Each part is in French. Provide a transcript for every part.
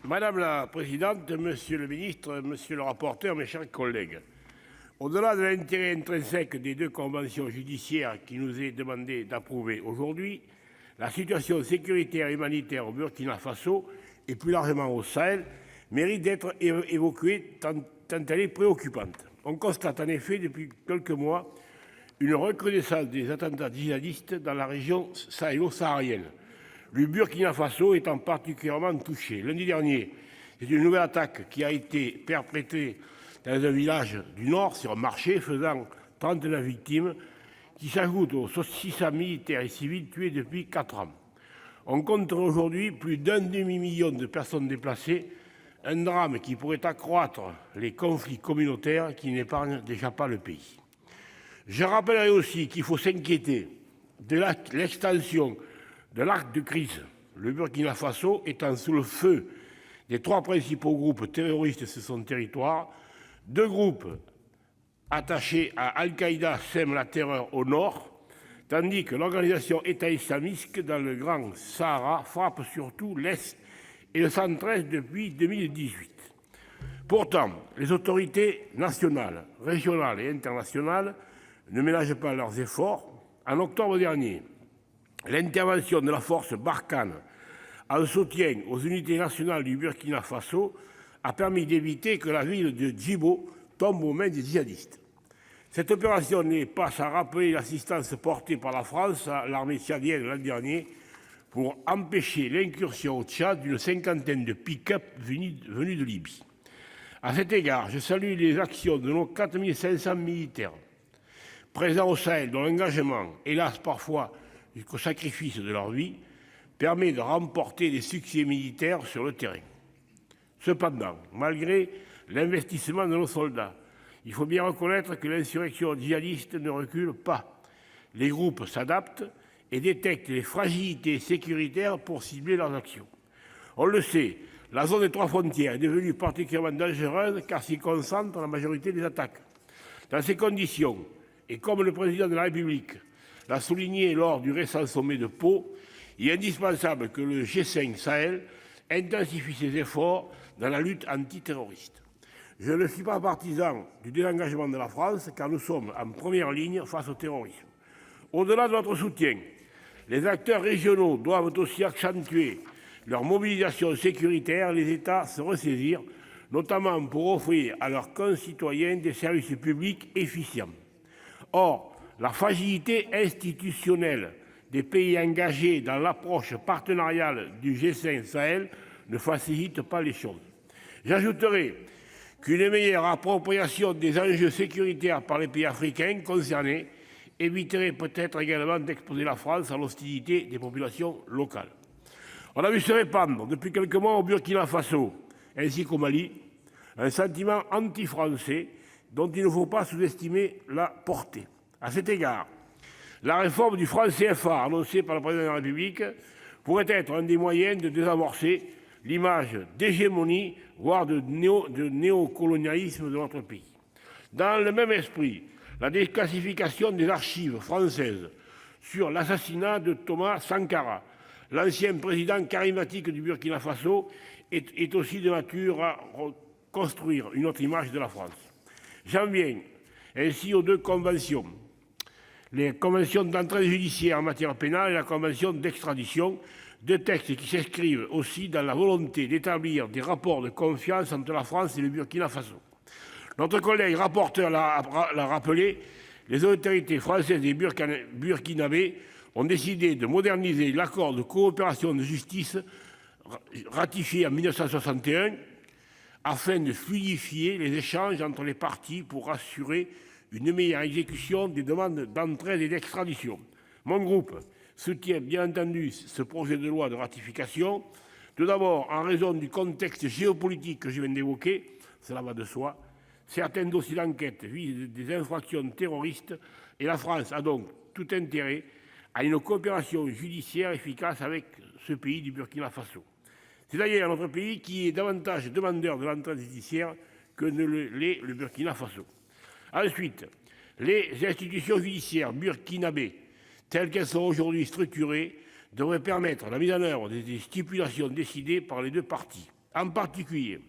Madame la présidente, monsieur le ministre, monsieur le rapporteur, mes chers collègues, au-delà de l'intérêt intrinsèque des deux conventions judiciaires qu'il nous est demandé d'approuver aujourd'hui, la situation sécuritaire et humanitaire au Burkina Faso et plus largement au Sahel mérite d'être évoquée tant elle est préoccupante. On constate en effet depuis quelques mois une recrudescence des attentats djihadistes dans la région sahélo-saharienne, le Burkina Faso étant particulièrement touché. Lundi dernier, c'est une nouvelle attaque qui a été perpétrée dans un village du nord, sur un marché, faisant 39 victimes, qui s'ajoute aux 600 militaires et civils tués depuis 4 ans. On compte aujourd'hui plus d'un demi-million de personnes déplacées, un drame qui pourrait accroître les conflits communautaires qui n'épargnent déjà pas le pays. Je rappellerai aussi qu'il faut s'inquiéter de l'extension de l'arc de crise, le Burkina Faso étant sous le feu des 3 principaux groupes terroristes sur son territoire. 2 groupes attachés à Al-Qaïda sèment la terreur au nord, tandis que l'organisation État islamique dans le Grand Sahara frappe surtout l'Est et le centre-Est depuis 2018. Pourtant, les autorités nationales, régionales et internationales ne ménagent pas leurs efforts. En octobre dernier, l'intervention de la force Barkhane en soutien aux unités nationales du Burkina Faso a permis d'éviter que la ville de Djibo tombe aux mains des djihadistes. Cette opération n'est pas sans rappeler l'assistance portée par la France à l'armée tchadienne l'an dernier pour empêcher l'incursion au Tchad d'une 50aine de pick-up venus de Libye. À cet égard, je salue les actions de nos 4500 militaires présents au Sahel, dont l'engagement, hélas parfois jusqu'au sacrifice de leur vie, permet de remporter des succès militaires sur le terrain. Cependant, malgré l'investissement de nos soldats, il faut bien reconnaître que l'insurrection djihadiste ne recule pas. Les groupes s'adaptent et détectent les fragilités sécuritaires pour cibler leurs actions. On le sait, la zone des 3 frontières est devenue particulièrement dangereuse car s'y concentre la majorité des attaques. Dans ces conditions, et comme le président de la République l'a souligné lors du récent sommet de Pau, il est indispensable que le G5 Sahel intensifie ses efforts dans la lutte antiterroriste. Je ne suis pas partisan du désengagement de la France car nous sommes en première ligne face au terrorisme. Au-delà de notre soutien, les acteurs régionaux doivent aussi accentuer leur mobilisation sécuritaire, les États se ressaisir, notamment pour offrir à leurs concitoyens des services publics efficients. Or, la fragilité institutionnelle des pays engagés dans l'approche partenariale du G5 Sahel ne facilite pas les choses. J'ajouterai qu'une meilleure appropriation des enjeux sécuritaires par les pays africains concernés éviterait peut-être également d'exposer la France à l'hostilité des populations locales. On a vu se répandre depuis quelques mois au Burkina Faso, ainsi qu'au Mali, un sentiment anti-français dont il ne faut pas sous-estimer la portée. À cet égard, la réforme du franc CFA annoncée par le président de la République pourrait être un des moyens de désamorcer l'image d'hégémonie, voire de néocolonialisme de notre pays. Dans le même esprit, la déclassification des archives françaises sur l'assassinat de Thomas Sankara, l'ancien président charismatique du Burkina Faso, est aussi de nature à reconstruire une autre image de la France. J'en viens ainsi aux 2 conventions, les conventions d'entraide judiciaire en matière pénale et la convention d'extradition, 2 textes qui s'inscrivent aussi dans la volonté d'établir des rapports de confiance entre la France et le Burkina Faso. Notre collègue rapporteur l'a rappelé, les autorités françaises et burkinabées ont décidé de moderniser l'accord de coopération de justice ratifié en 1961 afin de fluidifier les échanges entre les parties pour assurer une meilleure exécution des demandes d'entraide et d'extradition. Mon groupe soutient bien entendu ce projet de loi de ratification, tout d'abord en raison du contexte géopolitique que je viens d'évoquer, cela va de soi. Certains dossiers d'enquête visent des infractions terroristes et la France a donc tout intérêt à une coopération judiciaire efficace avec ce pays du Burkina Faso. C'est d'ailleurs notre pays qui est davantage demandeur de l'entraide judiciaire que ne l'est le Burkina Faso. Ensuite, les institutions judiciaires burkinabées, telles qu'elles sont aujourd'hui structurées, devraient permettre la mise en œuvre des stipulations décidées par les 2 parties. En particulier,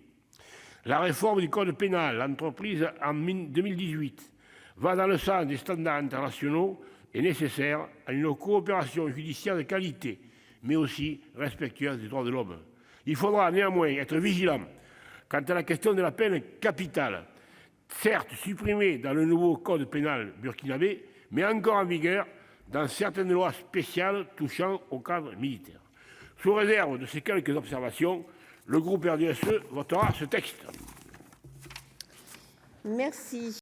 la réforme du code pénal entreprise en 2018 va dans le sens des standards internationaux et nécessaire à une coopération judiciaire de qualité, mais aussi respectueuse des droits de l'homme. Il faudra néanmoins être vigilant quant à la question de la peine capitale, certes supprimée dans le nouveau code pénal burkinabé, mais encore en vigueur dans certaines lois spéciales touchant au cadre militaire. Sous réserve de ces quelques observations, le groupe RDSE votera ce texte. Merci.